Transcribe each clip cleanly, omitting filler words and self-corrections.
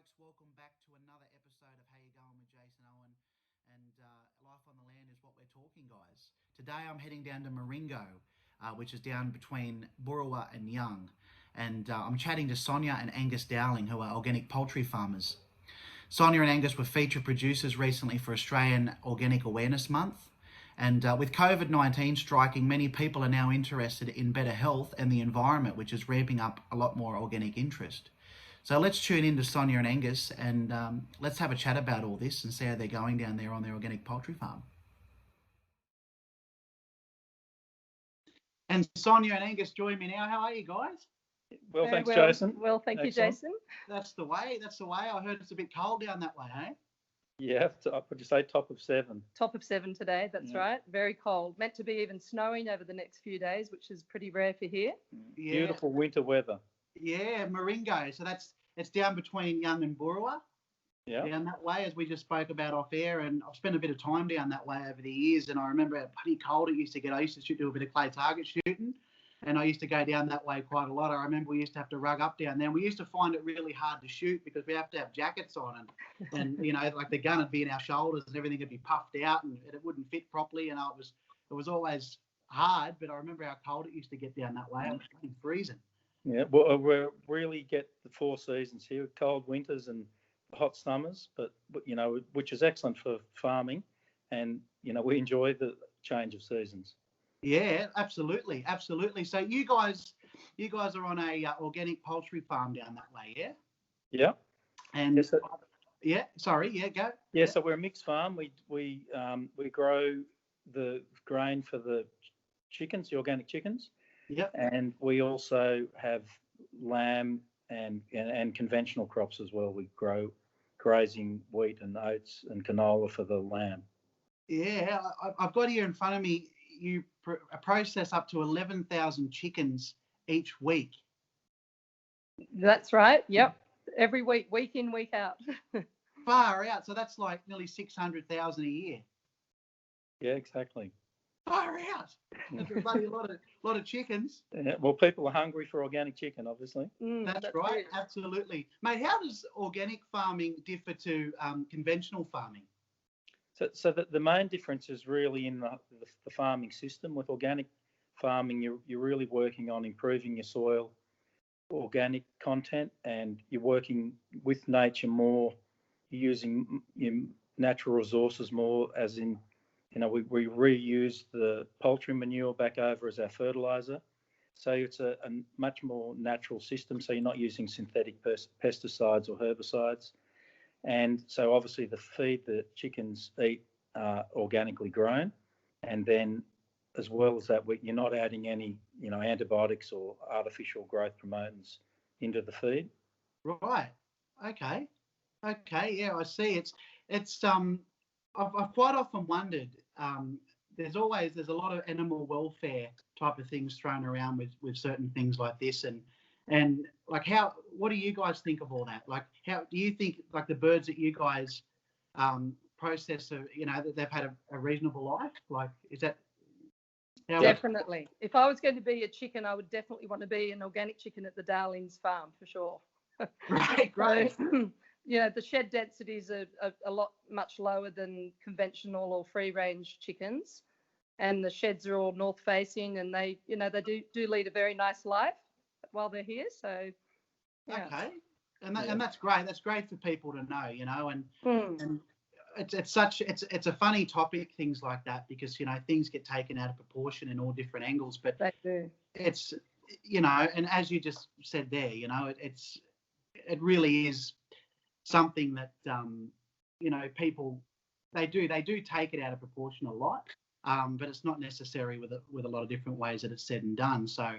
folks. Welcome back to another episode of How You Going with Jason Owen. And Life on the Land is what we're talking, guys. Today I'm heading down to Maringo, which is down between Burrawa and Young. And I'm chatting to Sonya and Angus Dowling, who are organic poultry farmers. Sonya and Angus were featured producers recently for Australian Organic Awareness Month. And with COVID-19 striking, many people are now interested in better health and the environment, which is ramping up a lot more organic interest. So let's tune in to Sonya and Angus and let's have a chat about all this and see how they're going down there on their organic poultry farm. And Sonya and Angus join me now. How are you guys? Well, thanks, Jason. Well, thank you, Jason. That's the way. I heard it's a bit cold down that way, hey? Yeah, would you say top of 7? Top of 7 today, that's right. Very cold. Meant to be even snowing over the next few days, which is pretty rare for here. Yeah. Beautiful winter weather. Yeah, Maringo. So it's down between Young and Burrawa. Yeah. Down that way, as we just spoke about off air, and I've spent a bit of time down that way over the years, and I remember how bloody cold it used to get. I used to do a bit of clay target shooting, and I used to go down that way quite a lot. I remember we used to have to rug up down there. And we used to find it really hard to shoot because we have to have jackets on, and you know, like the gun would be in our shoulders and everything would be puffed out, and it wouldn't fit properly. And it was always hard. But I remember how cold it used to get down that way. It was fucking freezing. Yeah, well, we really get the 4 seasons here: cold winters and hot summers. But you know, which is excellent for farming, and you know, we enjoy the change of seasons. Yeah, absolutely. So you guys are on a organic poultry farm down that way, yeah? Yeah. And yes, go. Yeah, so we're a mixed farm. We grow the grain for the chickens, the organic chickens. Yep. And we also have lamb and conventional crops as well. We grow grazing wheat and oats and canola for the lamb. Yeah, I've got here in front of me. You process up to 11,000 chickens each week. That's right. Yep. Every week, week in, week out. Far out. So that's like nearly 600,000 a year. Yeah, exactly. Far out. That's a bloody lot of chickens. Yeah, well, people are hungry for organic chicken, obviously. That's right. Good. Absolutely. Mate, how does organic farming differ to conventional farming? So the main difference is really in the farming system. With organic farming, you're really working on improving your soil organic content, and you're working with nature more. You're using your natural resources more, as in, you know, we reuse the poultry manure back over as our fertilizer. So it's a much more natural system. So you're not using synthetic pesticides or herbicides. And so obviously the feed that chickens eat are organically grown, and then as well as that, you're not adding any, you know, antibiotics or artificial growth promotants into the feed. Right. Okay. Yeah, I see. It's I've quite often wondered. There's a lot of animal welfare type of things thrown around with certain things like this, and like what do you guys think of all that? Like, how do you think, like, the birds that you guys process, you know, that they've had a reasonable life? Like, is that definitely? If I was going to be a chicken, I would definitely want to be an organic chicken at the Dowling's farm for sure. Right, great. So, you know, the shed densities are much lower than conventional or free range chickens, and the sheds are all north facing, and they do lead a very nice life while they're here. So yeah. Okay, and that's great. That's great for people to know, you know, and it's a funny topic, things like that, because, you know, things get taken out of proportion in all different angles. But they do. It's, you know, and as you just said there, you know, it really is something that you know, people they do take it out of proportion a lot, but it's not necessary with a lot of different ways that it's said and done. So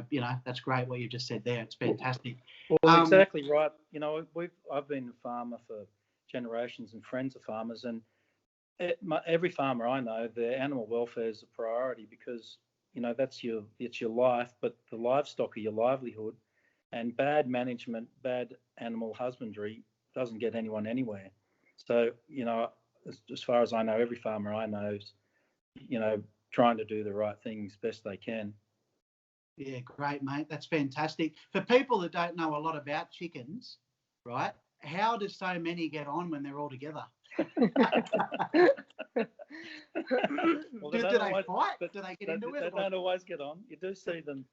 you know, that's great what you just said there. It's fantastic. Well, exactly right. You know, I've been a farmer for generations and friends of farmers, and every farmer I know, their animal welfare is a priority, because, you know, it's your life, but the livestock are your livelihood, and bad management, bad animal husbandry doesn't get anyone anywhere. So, you know, as far as I know, every farmer I know is, you know, trying to do the right things best they can. Yeah, great, mate. That's fantastic. For people that don't know a lot about chickens, right? how do so many get on when they're all together? Well, do they fight? Do they get into it? They don't always get on. You do see them.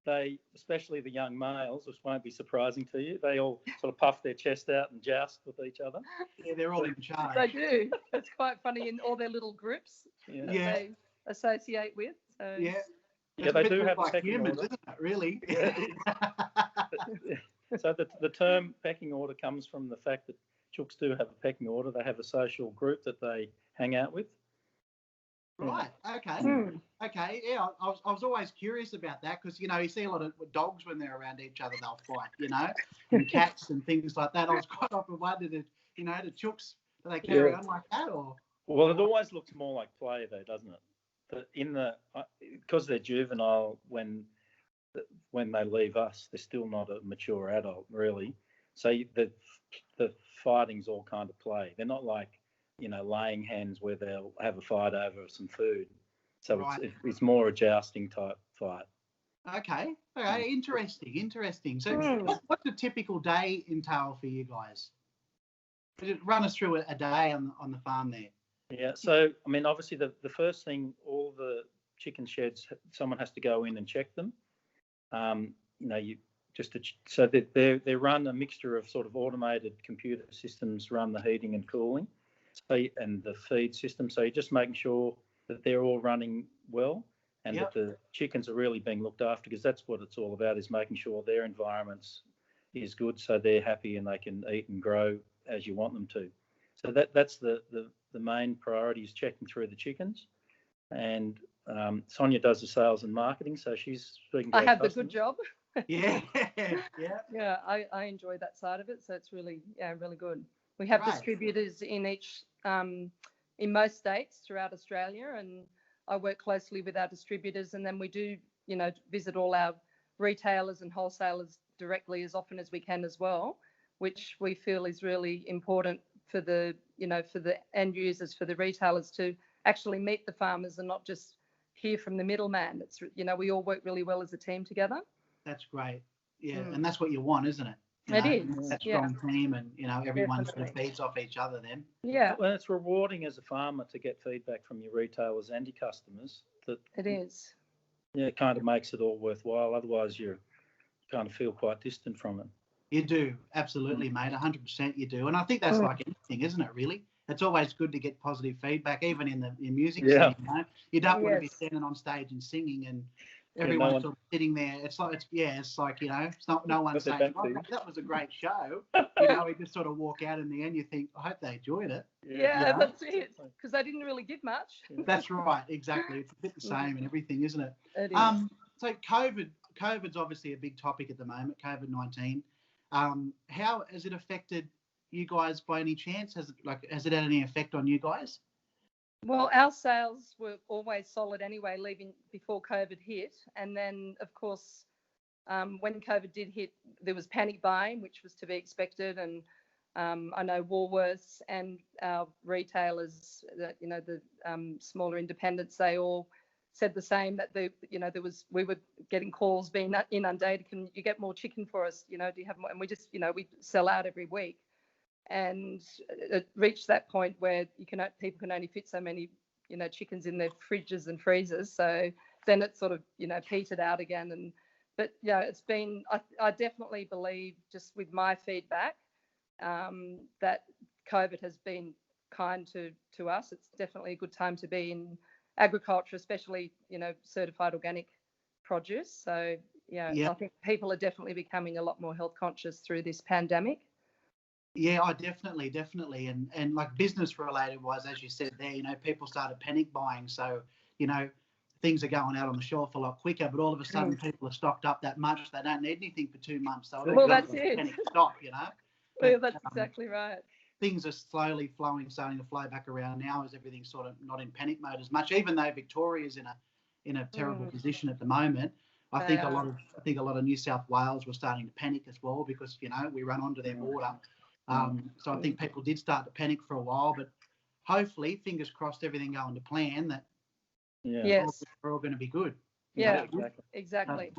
They, especially the young males, which won't be surprising to you, they all sort of puff their chest out and joust with each other. Yeah, they're all in charge. They do. It's quite funny in all their little groups Yeah. that they associate with. So. Yeah. Yeah, they do have a like pecking humans, order. isn't it? Really? Yeah. So the term pecking order comes from the fact that chooks do have a pecking order. They have a social group that they hang out with. Right. Okay. Mm. Okay. Yeah. I was always curious about that because, you know, you see a lot of dogs when they're around each other, they'll fight, you know, and cats and things like that. I was quite often wondering, if, you know, the chooks, do they carry on like that or? Well, it always looks more like play though, doesn't it? Because they're juvenile when they leave us, they're still not a mature adult really. So the fighting's all kind of play. They're not like, you know, laying hens where they'll have a fight over some food. So right. it's more a jousting type fight. Okay. Interesting. So what's a typical day entail for you guys? Run us through a day on the farm there. Yeah, so, I mean, obviously the first thing, all the chicken sheds, someone has to go in and check them. You know, so they run a mixture of sort of automated computer systems, run the heating and cooling, and the feed system. So you're just making sure that they're all running well and that the chickens are really being looked after, because that's what it's all about, is making sure their environments is good so they're happy and they can eat and grow as you want them to. So that's the main priority, is checking through the chickens. And Sonya does the sales and marketing, so she's speaking to I have customers. the good job. Yeah. Yeah, I enjoy that side of it, so it's really good. We have distributors in in most states throughout Australia, and I work closely with our distributors, and then we do, you know, visit all our retailers and wholesalers directly as often as we can as well, which we feel is really important for the, you know, for the end users, for the retailers to actually meet the farmers and not just hear from the middleman. It's, you know, we all work really well as a team together. That's great. Yeah, and that's what you want, isn't it? It is. That strong team, and, you know, everyone sort of feeds off each other then. Yeah. Well, it's rewarding as a farmer to get feedback from your retailers and your customers. That it is. Yeah, it kind of makes it all worthwhile. Otherwise, you kind of feel quite distant from it. You do, absolutely, mate. 100% you do. And I think that's like anything, isn't it, really? It's always good to get positive feedback, even in the music scene, you know? You don't want to be standing on stage and singing and everyone's sort of sitting there. It's like, you know, it's not, no one's saying, oh, that was a great show. You know, we just sort of walk out in the end, you think, I hope they enjoyed it. Yeah, that's it. Because they didn't really give much. That's right, exactly. It's a bit the same and everything, isn't it? It is. So COVID's obviously a big topic at the moment, COVID-19. How has it affected you guys by any chance? Has it had any effect on you guys? Well, our sales were always solid anyway, leaving before COVID hit. And then, of course, when COVID did hit, there was panic buying, which was to be expected. And I know Woolworths and our retailers, you know, the smaller independents, they all said the same, that we were getting calls being inundated. Can you get more chicken for us? You know, do you have more? And we just, you know, we sell out every week. And it reached that point where people can only fit so many, you know, chickens in their fridges and freezers. So then it sort of, you know, petered out again. But yeah, it's been, I definitely believe, just with my feedback, that COVID has been kind to us. It's definitely a good time to be in agriculture, especially, you know, certified organic produce. So yeah, I think people are definitely becoming a lot more health conscious through this pandemic. Yeah, definitely. And like business related wise, as you said there, you know, people started panic buying. So, you know, things are going out on the shelf a lot quicker, but all of a sudden people are stocked up that much. They don't need anything for 2 months. So that's it. Panic stop, you know. Well, that's exactly right. Things are starting to flow back around now, as everything's sort of not in panic mode as much, even though Victoria's in a terrible position at the moment. I think a lot of New South Wales were starting to panic as well, because, you know, we run onto their border. So I think people did start to panic for a while, but hopefully, fingers crossed, everything going to plan, that we're all going to be good. Yeah, exactly.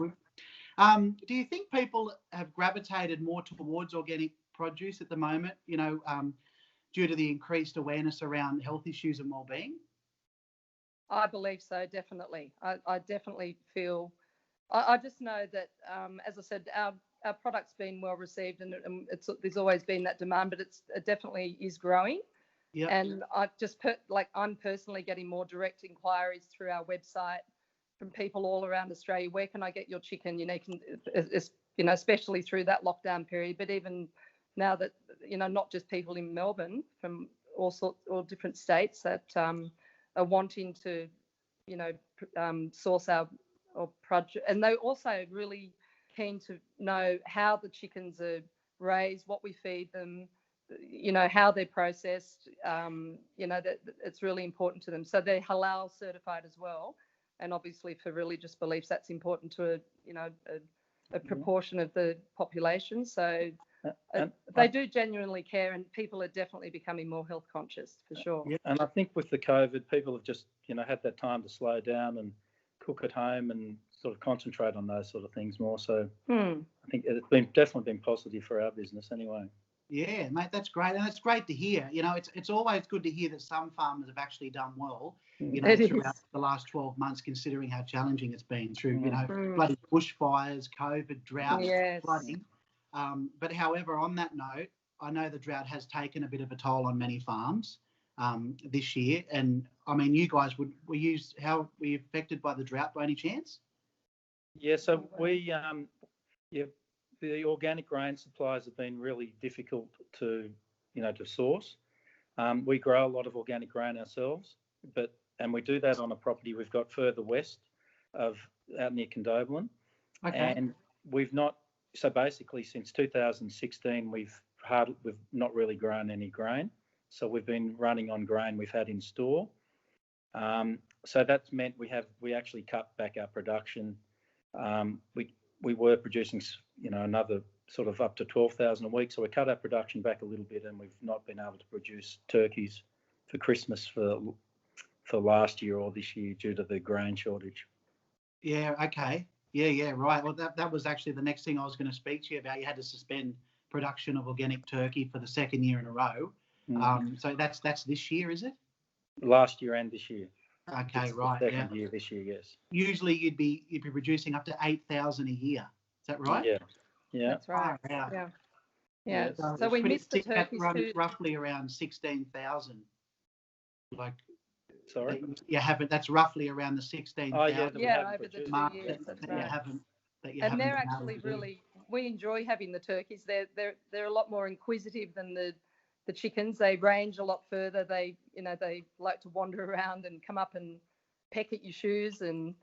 Do you think people have gravitated more towards organic produce at the moment, due to the increased awareness around health issues and well-being? I believe so, definitely. I definitely feel. I just know that, as I said, our product's been well received, and there's always been that demand, but it definitely is growing. Yeah. And I've just I'm personally getting more direct inquiries through our website from people all around Australia. Where can I get your chicken? Especially through that lockdown period, but even now that, not just people in Melbourne, from all different states that are wanting to, source our produce, and they're also really keen to know how the chickens are raised, what we feed them, how they're processed. That it's really important to them. So they're halal certified as well, and obviously for religious beliefs, that's important to a proportion of the population. So they do genuinely care, and people are definitely becoming more health conscious, for sure. Yeah, and I think with the COVID, people have just had that time to slow down and cook at home and sort of concentrate on those sort of things more. So I think it's definitely been positive for our business anyway. Yeah, mate, that's great, and it's great to hear. It's always good to hear that some farmers have actually done well. Throughout the last 12 months, considering how challenging it's been through, bloody bushfires, COVID, drought, flooding. But however, on that note, I know the drought has taken a bit of a toll on many farms this year. And I mean, you guys how were you affected by the drought by any chance? Yeah, so the organic grain supplies have been really difficult to source. We grow a lot of organic grain ourselves, and we do that on a property we've got further west out near Condobolin. Okay. And we've not. So basically, since 2016, we've not really grown any grain. So we've been running on grain we've had in store. So that's meant we actually cut back our production. We were producing, another sort of up to 12,000 a week. So we cut our production back a little bit, and we've not been able to produce turkeys for Christmas for last year or this year due to the grain shortage. Yeah. Okay. Yeah, right. Well, that was actually the next thing I was going to speak to you about. You had to suspend production of organic turkey for the second year in a row. So that's this year, is it? Last year and this year. Okay, it's right. The second year this year, yes. Usually you'd be producing up to 8,000 a year. Is that right? Yeah. That's right. Oh, yeah. So we missed the turkeys too. Roughly around 16,000. Like. Sorry. That's roughly around the 16,000. Oh yeah, over the 2 years. That's right. And they're actually really. We enjoy having the turkeys. They're a lot more inquisitive than the chickens. They range a lot further. They like to wander around and come up and peck at your shoes, and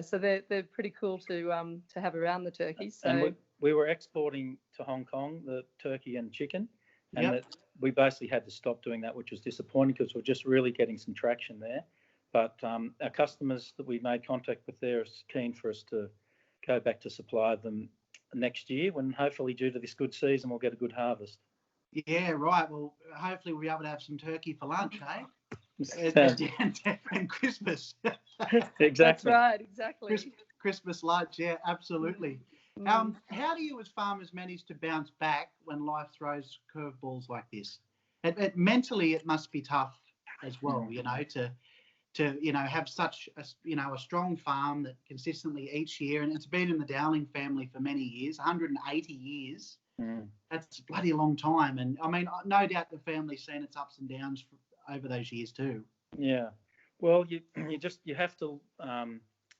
so they're pretty cool to have around the turkeys. So and we were exporting to Hong Kong the turkey and chicken, and we basically had to stop doing that, which was disappointing because we're just really getting some traction there. But our customers that we made contact with there are keen for us to go back to supply them next year, when hopefully due to this good season we'll get a good harvest. Yeah, right. Well, hopefully we'll be able to have some turkey for lunch, eh? And Christmas. Exactly. That's right, exactly. Christmas lunch, yeah, absolutely. How do you as farmers manage to bounce back when life throws curveballs like this? Mentally, it must be tough as well, to have such a strong farm that consistently each year, and it's been in the Dowling family for many years, 180 years. That's a bloody long time, and I mean, no doubt the family's seen its ups and downs over those years too. Yeah, well, you have to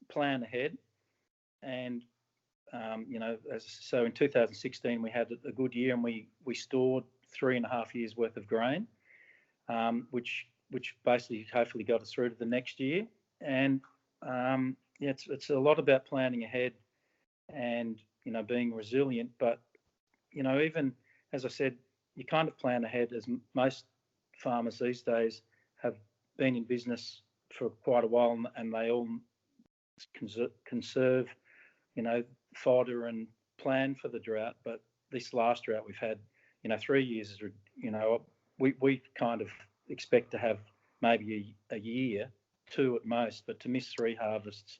plan ahead, and so in 2016 we had a good year, and we stored 3.5 years worth of grain, which basically hopefully got us through to the next year. And it's a lot about planning ahead and being resilient. But even as I said, you kind of plan ahead, as most farmers these days have been in business for quite a while, and they all conserve fodder and plan for the drought. But this last drought we've had 3 years is we kind of expect to have maybe a year, 2 at most, but to miss 3 harvests,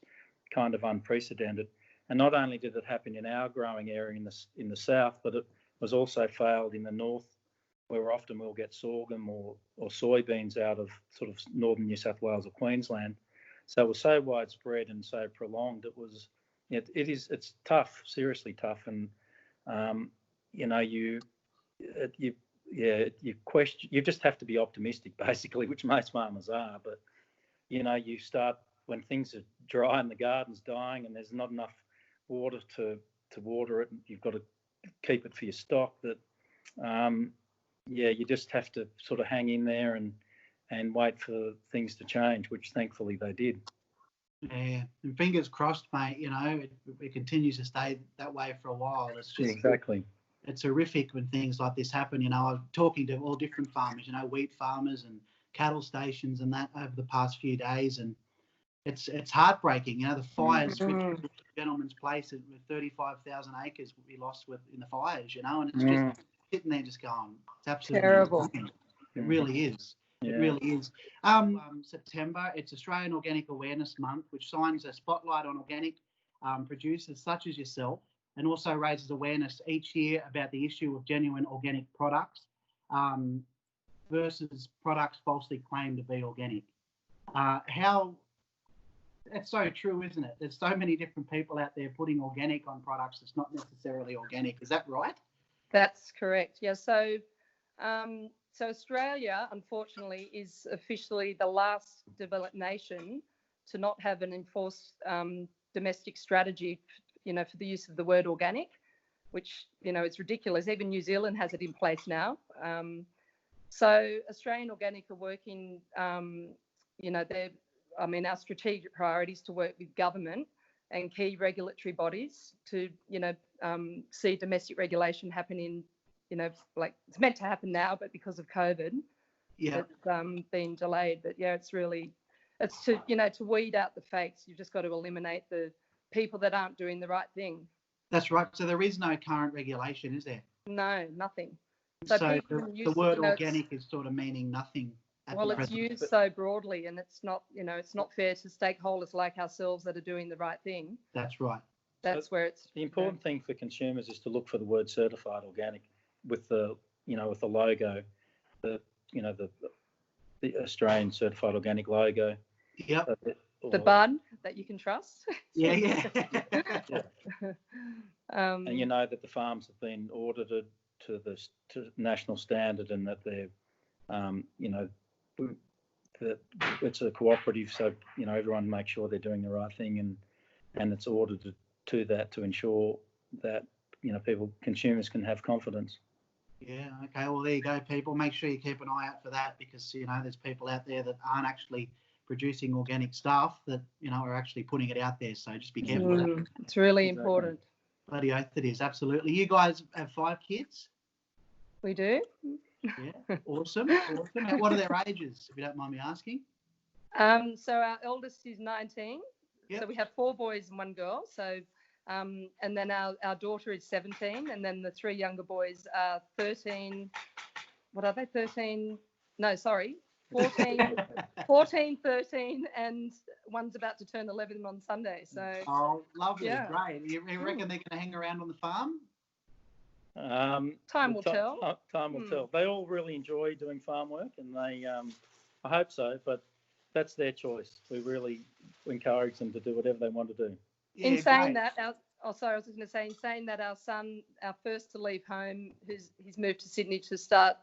kind of unprecedented. And not only did it happen in our growing area in the south, but it was also failed in the north, where often we'll get sorghum or soybeans out of sort of northern New South Wales or Queensland. So it was so widespread and so prolonged. It's tough, seriously tough, and you question. You just have to be optimistic, basically, which most farmers are. But you start when things are dry and the garden's dying and there's not enough water to water it, and you've got to keep it for your stock. You just have to sort of hang in there and wait for things to change, which thankfully they did. Yeah, and fingers crossed, mate. It continues to stay that way for a while. It's just exactly. It's horrific when things like this happen. I'm talking to all different farmers, wheat farmers and cattle stations and that over the past few days, and it's heartbreaking. The fires, which gentleman's place with 35,000 acres we lost in the fires. And it's just sitting there just going, it's absolutely terrible. Insane. It really is. Yeah. It really is. September, it's Australian Organic Awareness Month, which shines a spotlight on organic producers such as yourself, and also raises awareness each year about the issue of genuine organic products versus products falsely claimed to be organic. That's so true, isn't it? There's so many different people out there putting organic on products that's not necessarily organic. Is that right? That's correct. Yeah. So Australia, unfortunately, is officially the last developed nation to not have an enforced domestic strategy, for the use of the word organic, which, it's ridiculous. Even New Zealand has it in place now. So Australian Organic are working, our strategic priorities to work with government and key regulatory bodies to, see domestic regulation happen in, it's meant to happen now, but because of COVID, it's been delayed. But yeah, it's to weed out the fakes. You've just got to eliminate the people that aren't doing the right thing. That's right. So there is no current regulation, is there? No, nothing. So the word organic is sort of meaning nothing. Well, it's used so broadly, and it's not fair to stakeholders like ourselves that are doing the right thing. That's right. That's where it's the important thing for consumers is to look for the word certified organic with the logo, the Australian certified organic logo. Yep. The bud that you can trust. Yeah. And that the farms have been audited to national standard, and that they're, that it's a cooperative, so everyone makes sure they're doing the right thing, and it's audited to that to ensure that consumers can have confidence. Yeah. Okay. Well, there you go, people. Make sure you keep an eye out for that, because there's people out there that aren't actually producing organic stuff that are actually putting it out there. So just be careful. It's really important. Bloody oath it is. Absolutely. You guys have 5 kids? We do. Yeah. Awesome. What are their ages, if you don't mind me asking? So our eldest is 19. Yep. So we have 4 boys and 1 girl. So and then our daughter is 17, and then the 3 younger boys are 13. What are they? 13? No, sorry. 14, 13, and one's about to turn 11 on Sunday. So lovely. Yeah. Great. You reckon they're going to hang around on the farm? Time will tell. Time will tell. They all really enjoy doing farm work, and they, I hope so, but that's their choice. We really encourage them to do whatever they want to do. Yeah, in saying that, our son, our first to leave home, he's moved to Sydney to start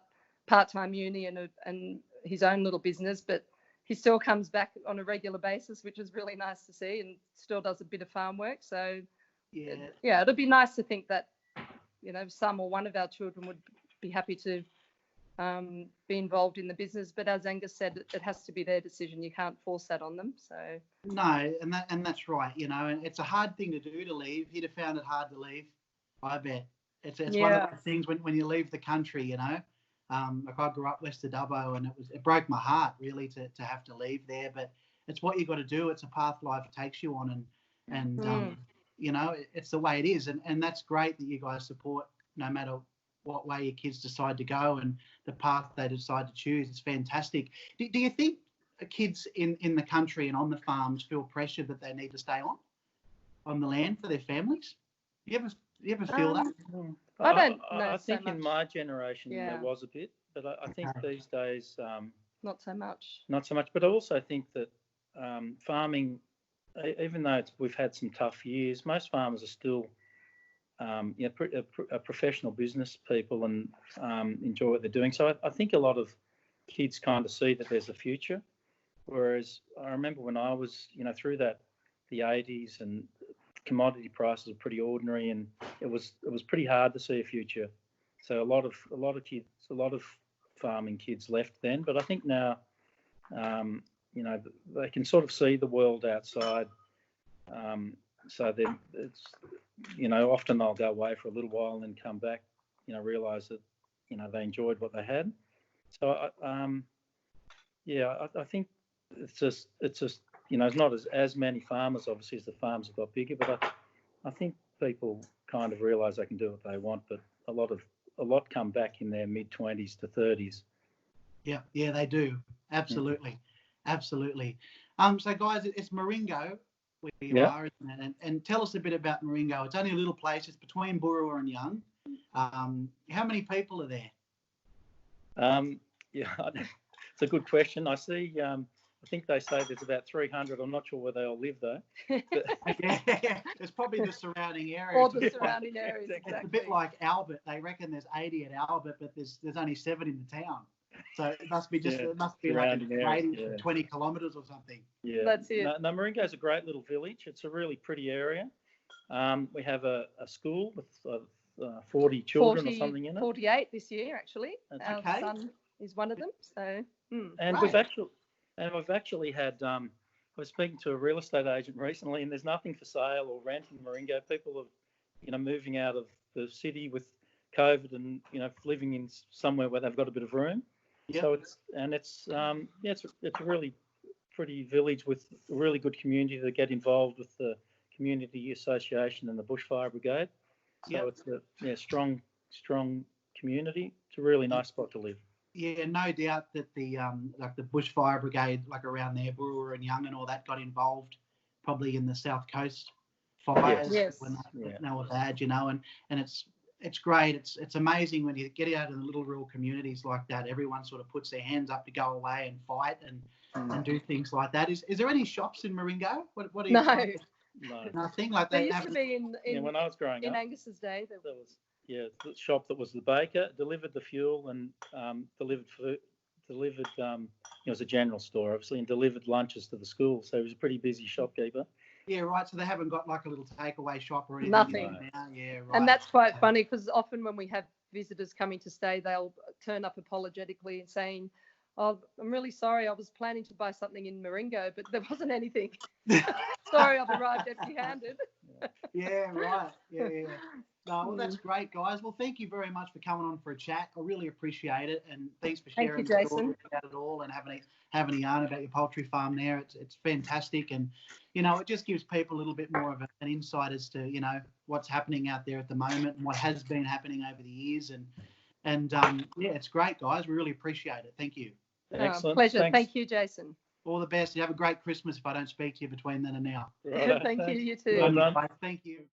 part-time uni and his own little business, but he still comes back on a regular basis, which is really nice to see, and still does a bit of farm work. So yeah, it'll be nice to think that some or one of our children would be happy to be involved in the business, but as Angus said, it has to be their decision. You can't force that on them. So no, and that's right. And it's a hard thing to do, to leave. He'd have found it hard to leave, I bet. It's one of those things when you leave the country. Like I grew up west of Dubbo, and it broke my heart really to have to leave there. But it's what you got to do. It's a path life takes you on, and it's the way it is, and that's great that you guys support no matter what way your kids decide to go and the path they decide to choose. It's fantastic. Do you think kids in the country and on the farms feel pressure that they need to stay on? on the land for their families? You ever feel that? I don't know. I think so in much. my generation Yeah. there was a bit, but I think these days Not so much. not so much. But I also think that farming, even though we've had some tough years, most farmers are still professional business people and enjoy what they're doing. So I think a lot of kids kind of see that there's a future. Whereas I remember when I was, through the 80s, and commodity prices were pretty ordinary, and it was pretty hard to see a future. So a lot of kids, a lot of farming kids left then. But I think now, they can sort of see the world outside. So then it's, often they'll go away for a little while and then come back, realise that, they enjoyed what they had. So I think it's just it's not as many farmers obviously as the farms have got bigger, but I think people kind of realise they can do what they want, but a lot come back in their mid-20s to 30s. Yeah, they do. Absolutely. Absolutely. So guys, it's Marengo where you are, isn't it? And tell us a bit about Marengo. It's only a little place. It's between Burrawa and Young. How many people are there? It's a good question. I see. I think they say there's about 300. I'm not sure where they all live though. Yeah, it's probably the surrounding area. Or the surrounding areas. It's a bit like Albert. They reckon there's 80 at Albert, but there's only 7 in the town. So it must be like a radius of 20 kilometres or something. Yeah, that's it. No, Marengo is a great little village. It's a really pretty area. We have a school with 40 children or something in it. 48 this year, actually. Our okay. son is one of them. So, and we've actually had. I was speaking to a real estate agent recently, and there's nothing for sale or rent in Marengo. People are, moving out of the city with COVID, and living in somewhere where they've got a bit of room. Yep. So it's a really pretty village with a really good community that get involved with the community association and the bushfire brigade. So it's a strong community. It's a really nice spot to live. Yeah, no doubt that the bushfire brigade, around there, Burrawa and Young and all that, got involved probably in the South Coast fires when they were bad, and it's great. It's amazing when you get out in the little rural communities like that. Everyone sort of puts their hands up to go away and fight and do things like that. Is there any shops in Marengo? What are you? No. Nothing like there that. used to be in when I was growing up. In Angus's day, there was the shop that was the baker, delivered the fuel and delivered food, delivered it was a general store obviously, and delivered lunches to the school. So he was a pretty busy shopkeeper. Yeah, right. So they haven't got like a little takeaway shop or anything. Nothing. Now. Yeah, right. And that's quite funny because often when we have visitors coming to stay, they'll turn up apologetically and saying, "Oh, I'm really sorry. I was planning to buy something in Marengo, but there wasn't anything. Sorry, I've arrived empty-handed." Yeah, right. Yeah. No, well, that's great, guys. Well, thank you very much for coming on for a chat. I really appreciate it, and thanks for sharing the story about it all and having a yarn about your poultry farm there. It's fantastic, and it just gives people a little bit more of an insight as to what's happening out there at the moment and what has been happening over the years, and it's great, guys. We really appreciate it. Thank you. Excellent. Pleasure. Thanks. Thank you, Jason. All the best. You have a great Christmas if I don't speak to you between then and now. Right, Thank you. You too. Well done. Thank you.